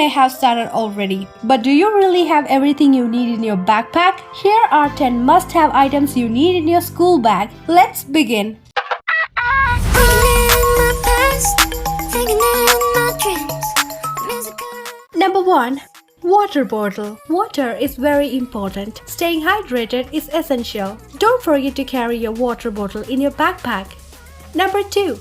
may have started already, but do you really have everything you need in your backpack? Here are 10 must-have items you need in your school bag. Let's begin. Number 1. Water bottle. Water is very important. Staying hydrated is essential. Don't forget to carry your water bottle in your backpack. Number 2.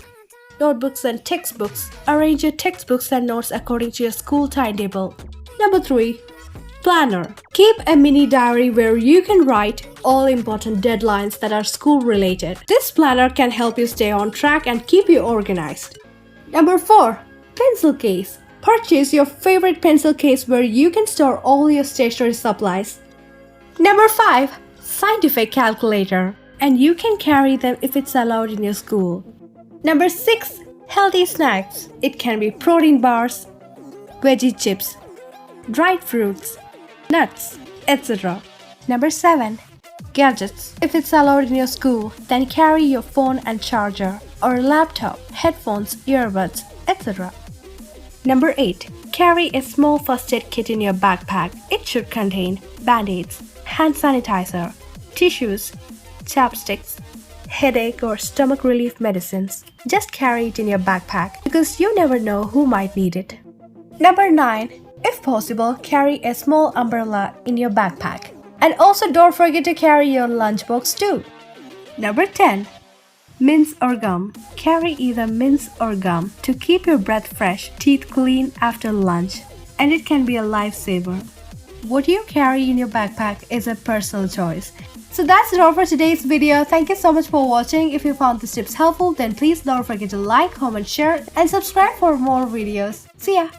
Notebooks and textbooks. Arrange your textbooks and notes according to your school timetable. Number 3. Planner. Keep a mini diary where you can write all important deadlines that are school related. This planner can help you stay on track and keep you organized. Number 4. Pencil case. Purchase your favorite pencil case where you can store all your stationery supplies. Number 5. Scientific calculator. And you can carry them if it's allowed in your school. Number 6. Healthy snacks. It can be protein bars, veggie chips, dried fruits, nuts, etc. Number 7. Gadgets. If it's allowed in your school, then carry your phone and charger, or laptop, headphones, earbuds, etc. Number 8. Carry a small first aid kit in your backpack. It should contain band-aids, hand sanitizer, tissues, chapsticks, headache or stomach relief medicines. Just carry it in your backpack because you never know who might need it. Number 9. If possible, carry a small umbrella in your backpack. And also don't forget to carry your lunchbox too. Number 10. Mints or gum. Carry either mints or gum to keep your breath fresh, teeth clean after lunch. And it can be a lifesaver. What you carry in your backpack is a personal choice. So that's it all for today's video. Thank you so much for watching. If you found these tips helpful, then please don't forget to like, comment, share and subscribe for more videos. See ya!